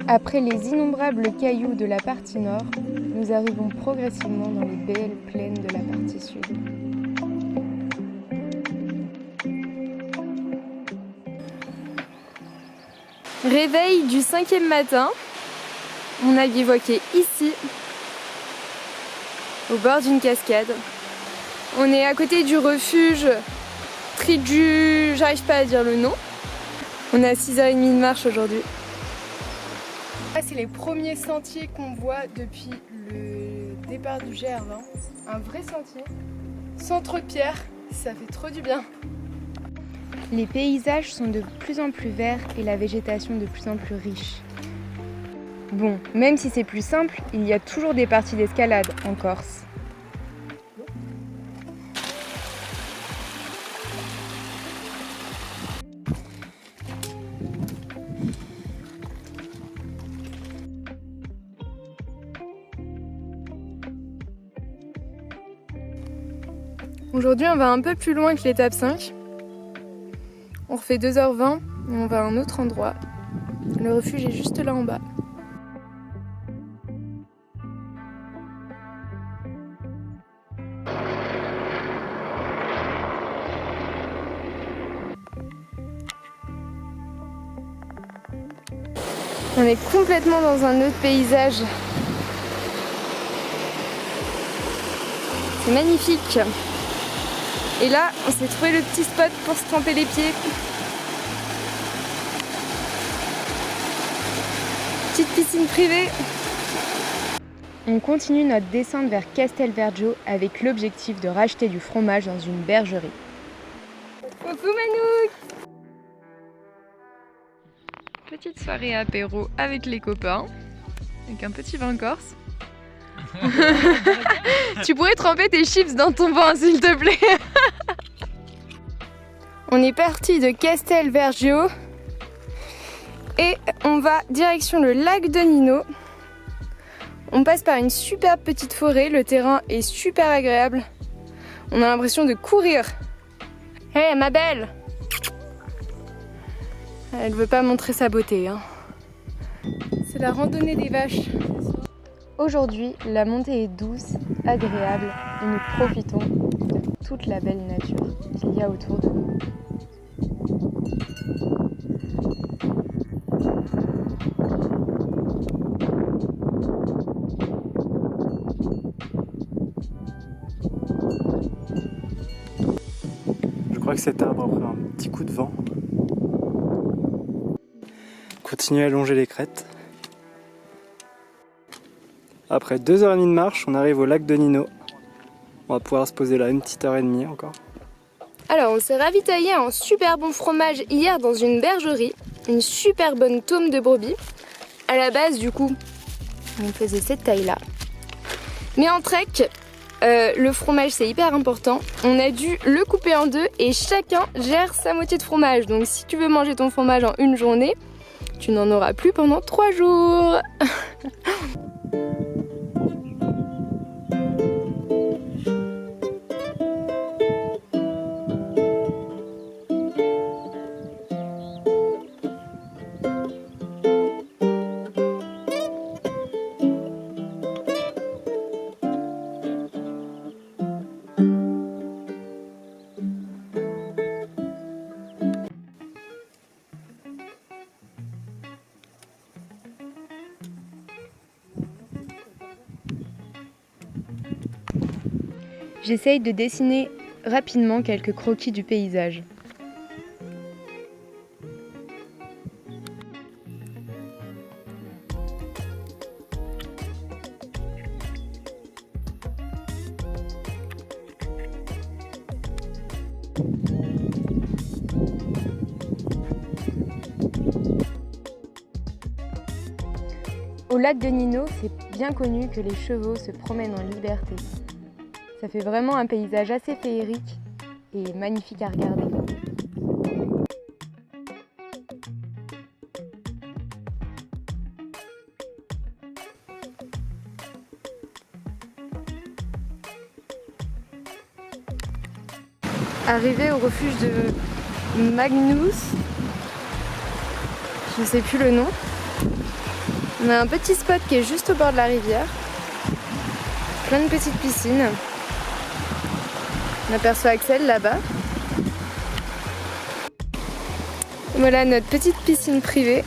Après les innombrables cailloux de la partie nord, nous arrivons progressivement dans les belles plaines de la partie sud. Réveil du 5e matin, on a bivouaqué ici, au bord d'une cascade. On est à côté du refuge Triju, j'arrive pas à dire le nom. On est à 6h30 de marche aujourd'hui. Là, c'est les premiers sentiers qu'on voit depuis le départ du GR20. Un vrai sentier, sans trop de pierres, ça fait trop du bien. Les paysages sont de plus en plus verts et la végétation de plus en plus riche. Bon, même si c'est plus simple, il y a toujours des parties d'escalade en Corse. Aujourd'hui, on va un peu plus loin que l'étape 5. On refait 2h20 et on va à un autre endroit. Le refuge est juste là en bas. On est complètement dans un autre paysage. C'est magnifique. Et là, on s'est trouvé le petit spot pour se tremper les pieds. Petite piscine privée. On continue notre descente vers Castelvergio avec l'objectif de racheter du fromage dans une bergerie. Coucou Manouk! Petite soirée apéro avec les copains, avec un petit vin corse. Tu pourrais tremper tes chips dans ton vin s'il te plaît. On est parti de Castelvergio et on va direction le lac de Nino. On passe par une superbe petite forêt, le terrain est super agréable. On a l'impression de courir. Hé hey, ma belle! Elle veut pas montrer sa beauté, hein. C'est la randonnée des vaches. Aujourd'hui, la montée est douce, agréable et nous profitons de toute la belle nature qu'il y a autour de nous. Je crois que cet arbre a pris un petit coup de vent. Continuez à longer les crêtes. Après 2h30 de marche, on arrive au lac de Nino. On va pouvoir se poser là une petite heure et demie encore. Alors on s'est ravitaillé en super bon fromage hier dans une bergerie. Une super bonne tome de brebis. À la base du coup, on faisait cette taille-là. Mais en trek, le fromage c'est hyper important. On a dû le couper en deux et chacun gère sa moitié de fromage. Donc si tu veux manger ton fromage en une journée, tu n'en auras plus pendant 3 jours. J'essaye de dessiner rapidement quelques croquis du paysage. Au lac de Nino, c'est bien connu que les chevaux se promènent en liberté. Ça fait vraiment un paysage assez féerique et magnifique à regarder. Arrivé au refuge de Magnus, je ne sais plus le nom. On a un petit spot qui est juste au bord de la rivière. Plein de petites piscines. On aperçoit Axel là-bas. Voilà notre petite piscine privée.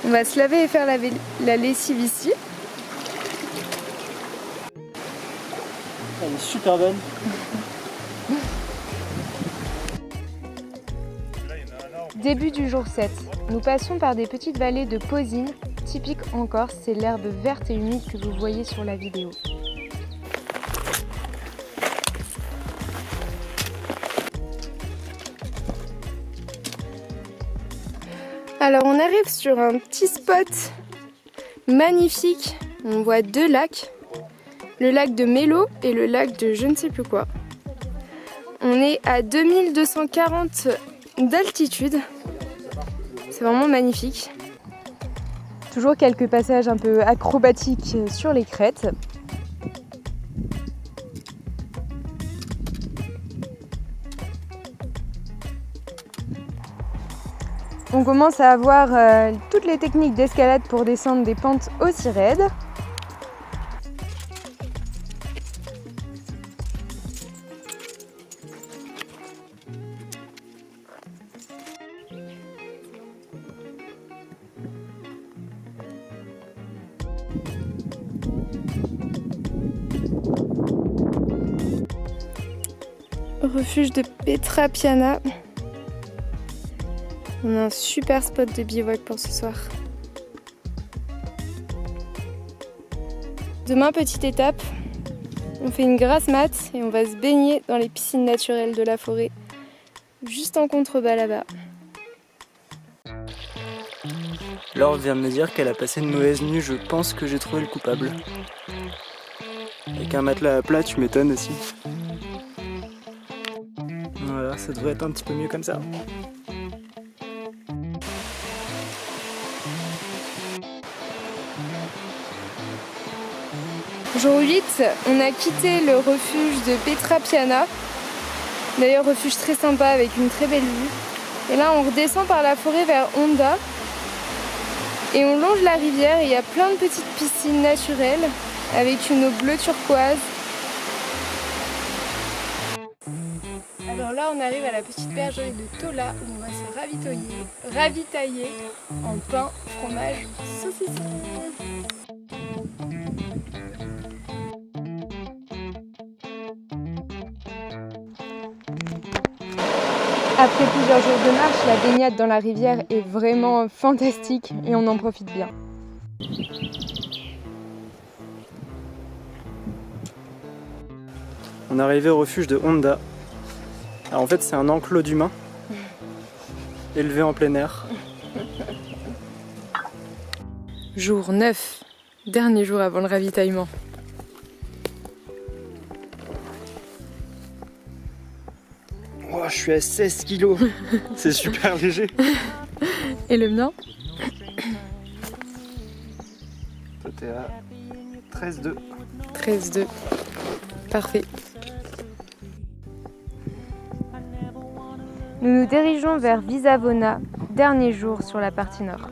On va se laver et faire la lessive ici. Elle est super bonne. Début du jour 7. Nous passons par des petites vallées de Pausine, typiques en Corse, c'est l'herbe verte et humide que vous voyez sur la vidéo. Alors on arrive sur un petit spot magnifique, on voit deux lacs, le lac de Mélo et le lac de je ne sais plus quoi. On est à 2240 d'altitude, c'est vraiment magnifique. Toujours quelques passages un peu acrobatiques sur les crêtes. On commence à avoir toutes les techniques d'escalade pour descendre des pentes aussi raides. Refuge de Petra Piana. On a un super spot de bivouac pour ce soir. Demain, petite étape, on fait une grasse mat et on va se baigner dans les piscines naturelles de la forêt, juste en contrebas là-bas. Laure vient de me dire qu'elle a passé une mauvaise nuit, je pense que j'ai trouvé le coupable. Avec un matelas à plat, tu m'étonnes aussi. Voilà, ça devrait être un petit peu mieux comme ça. Jour 8, on a quitté le refuge de Petra Piana. D'ailleurs, refuge très sympa avec une très belle vue. Et là, on redescend par la forêt vers Honda. Et on longe la rivière et il y a plein de petites piscines naturelles avec une eau bleue turquoise. Alors là, on arrive à la petite bergerie de Tola où on va se ravitailler en pain, fromage, saucisson. Après plusieurs jours de marche, la baignade dans la rivière est vraiment fantastique et on en profite bien. On est arrivé au refuge de Honda. Alors en fait c'est un enclos d'humains élevé en plein air. Jour 9, dernier jour avant le ravitaillement. Oh, je suis à 16 kilos. C'est super léger. Et le mien? Toi t'es à 13,2. 13,2. Parfait. Nous nous dirigeons vers Visavona, dernier jour sur la partie nord.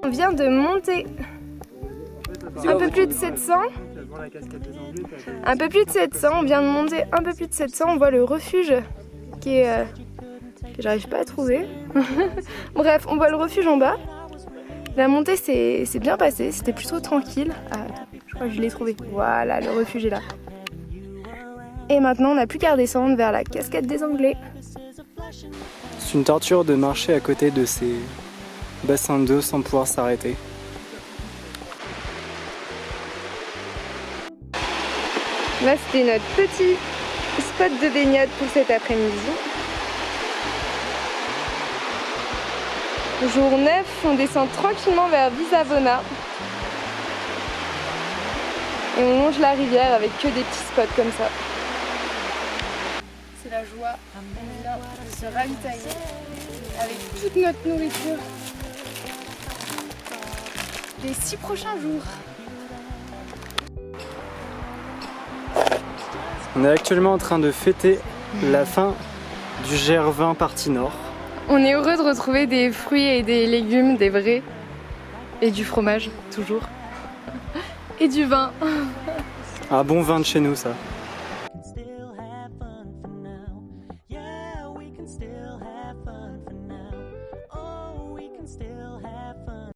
On vient de monter un peu plus de 700. Un peu plus de 700, on vient de monter un peu plus de 700. On voit le refuge qui est... que j'arrive pas à trouver. Bref, on voit le refuge en bas. La montée c'est bien passé, c'était plutôt tranquille. Ah, attends, je crois que je l'ai trouvé. Voilà, le refuge est là. Et maintenant, on n'a plus qu'à redescendre vers la cascade des Anglais. C'est une torture de marcher à côté de ces bassins d'eau sans pouvoir s'arrêter. Là, c'était notre petit spot de baignade pour cet après-midi. Jour 9, on descend tranquillement vers Visavona. Et on longe la rivière avec que des petits spots comme ça. C'est la joie, on vient de se ravitailler avec toute notre nourriture des 6 prochains jours. On est actuellement en train de fêter la fin du GR20 partie nord. On est heureux de retrouver des fruits et des légumes, des vrais. Et du fromage, toujours. Et du vin. Un bon vin de chez nous, ça.